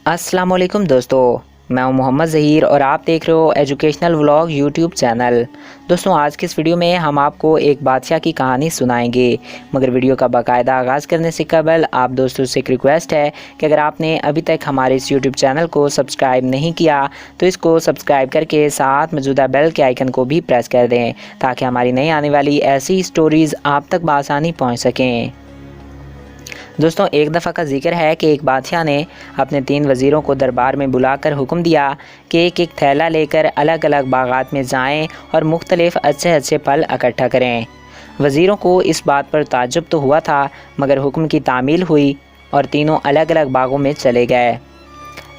السلام علیکم دوستو، میں ہوں محمد ظہیر اور آپ دیکھ رہے ہو ایجوکیشنل ولاگ یوٹیوب چینل۔ دوستوں آج کی اس ویڈیو میں ہم آپ کو ایک بادشاہ کی کہانی سنائیں گے، مگر ویڈیو کا باقاعدہ آغاز کرنے سے قبل آپ دوستوں سے ایک ریکویسٹ ہے کہ اگر آپ نے ابھی تک ہمارے اس یوٹیوب چینل کو سبسکرائب نہیں کیا تو اس کو سبسکرائب کر کے ساتھ موجودہ بیل کے آئیکن کو بھی پریس کر دیں تاکہ ہماری نئی آنے والی ایسی سٹوریز آپ تک بآسانی پہنچ سکیں۔ دوستوں ایک دفعہ کا ذکر ہے کہ ایک بادشاہ نے اپنے 3 وزیروں کو دربار میں بلا کر حکم دیا کہ ایک ایک تھیلا لے کر الگ الگ باغات میں جائیں اور مختلف اچھے اچھے پھل اکٹھا کریں۔ وزیروں کو اس بات پر تعجب تو ہوا تھا، مگر حکم کی تعمیل ہوئی اور تینوں الگ الگ باغوں میں چلے گئے۔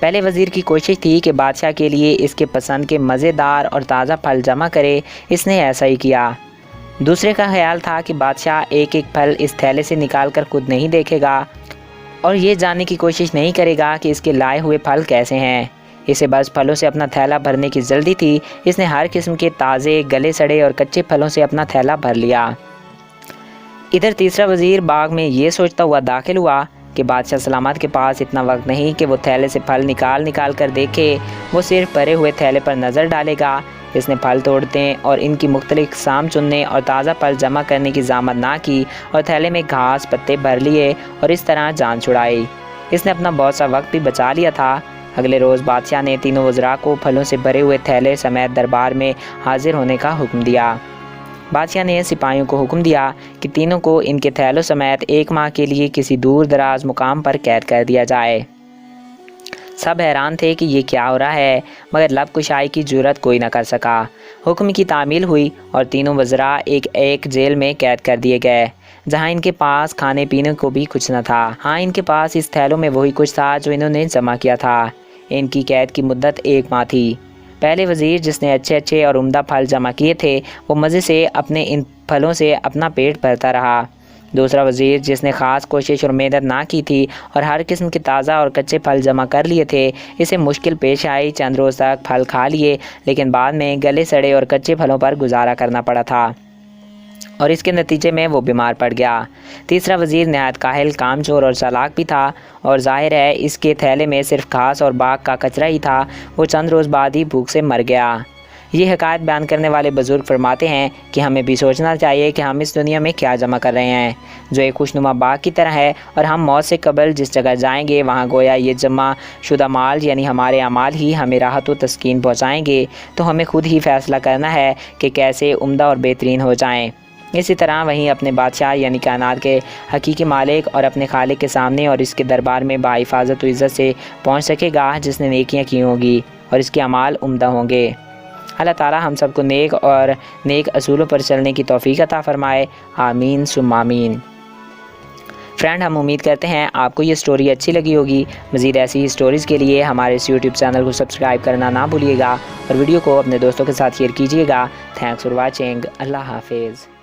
پہلے وزیر کی کوشش تھی کہ بادشاہ کے لیے اس کے پسند کے مزیدار اور تازہ پھل جمع کرے، اس نے ایسا ہی کیا۔ دوسرے کا خیال تھا کہ بادشاہ ایک ایک پھل اس تھیلے سے نکال کر خود نہیں دیکھے گا اور یہ جاننے کی کوشش نہیں کرے گا کہ اس کے لائے ہوئے پھل کیسے ہیں۔ اسے بس پھلوں سے اپنا تھیلا بھرنے کی جلدی تھی، اس نے ہر قسم کے تازے، گلے سڑے اور کچے پھلوں سے اپنا تھیلا بھر لیا۔ ادھر تیسرا وزیر باغ میں یہ سوچتا ہوا داخل ہوا کہ بادشاہ سلامت کے پاس اتنا وقت نہیں کہ وہ تھیلے سے پھل نکال کر دیکھے، وہ صرف بھرے ہوئے تھیلے پر نظر ڈالے گا۔ اس نے پھل توڑنے اور ان کی مختلف اقسام چننے اور تازہ پھل جمع کرنے کی زحمت نہ کی اور تھیلے میں گھاس پتے بھر لیے اور اس طرح جان چھڑائی۔ اس نے اپنا بہت سا وقت بھی بچا لیا تھا۔ اگلے روز بادشاہ نے تینوں وزراء کو پھلوں سے بھرے ہوئے تھیلے سمیت دربار میں حاضر ہونے کا حکم دیا۔ بادشاہ نے سپاہیوں کو حکم دیا کہ تینوں کو ان کے تھیلوں سمیت 1 ماہ کے لیے کسی دور دراز مقام پر قید کر دیا جائے۔ سب حیران تھے کہ یہ کیا ہو رہا ہے، مگر لب کشائی کی جرات کوئی نہ کر سکا۔ حکم کی تعمیل ہوئی اور تینوں وزراء ایک جیل میں قید کر دیے گئے، جہاں ان کے پاس کھانے پینے کو بھی کچھ نہ تھا۔ ہاں، ان کے پاس اس تھیلوں میں وہی کچھ تھا جو انہوں نے جمع کیا تھا۔ ان کی قید کی مدت 1 ماہ تھی۔ پہلے وزیر جس نے اچھے اچھے اور عمدہ پھل جمع کیے تھے، وہ مزے سے اپنے ان پھلوں سے اپنا پیٹ بھرتا رہا۔ دوسرا وزیر جس نے خاص کوشش اور محنت نہ کی تھی اور ہر قسم کے تازہ اور کچے پھل جمع کر لیے تھے، اسے مشکل پیش آئی۔ چند روز تک پھل کھا لیے، لیکن بعد میں گلے سڑے اور کچے پھلوں پر گزارا کرنا پڑا تھا اور اس کے نتیجے میں وہ بیمار پڑ گیا۔ تیسرا وزیر نہایت کاہل، کامچور اور چالاک بھی تھا اور ظاہر ہے اس کے تھیلے میں صرف گھاس اور باغ کا کچرا ہی تھا۔ وہ چند روز بعد ہی بھوک سے مر گیا۔ یہ حکایت بیان کرنے والے بزرگ فرماتے ہیں کہ ہمیں بھی سوچنا چاہیے کہ ہم اس دنیا میں کیا جمع کر رہے ہیں، جو ایک خوشنما باغ کی طرح ہے، اور ہم موت سے قبل جس جگہ جائیں گے وہاں گویا یہ جمع شدہ مال یعنی ہمارے اعمال ہی ہمیں راحت و تسکین پہنچائیں گے۔ تو ہمیں خود ہی فیصلہ کرنا ہے کہ کیسے عمدہ اور بہترین ہو جائیں۔ اسی طرح وہیں اپنے بادشاہ یعنی کائنات کے حقیقی مالک اور اپنے خالق کے سامنے اور اس کے دربار میں باحفاظت و عزت سے پہنچ سکے گا جس نے نیکیاں کی ہوں گی اور اس کے اعمال عمدہ ہوں گے۔ اللہ تعالی ہم سب کو نیک اصولوں پر چلنے کی توفیق عطا فرمائے، آمین ثم آمین۔ فرینڈ، ہم امید کرتے ہیں آپ کو یہ سٹوری اچھی لگی ہوگی۔ مزید ایسی ہی سٹوریز کے لیے ہمارے اس یوٹیوب چینل کو سبسکرائب کرنا نہ بھولیے گا اور ویڈیو کو اپنے دوستوں کے ساتھ شیئر کیجیے گا۔ Thanks for watching. اللہ حافظ۔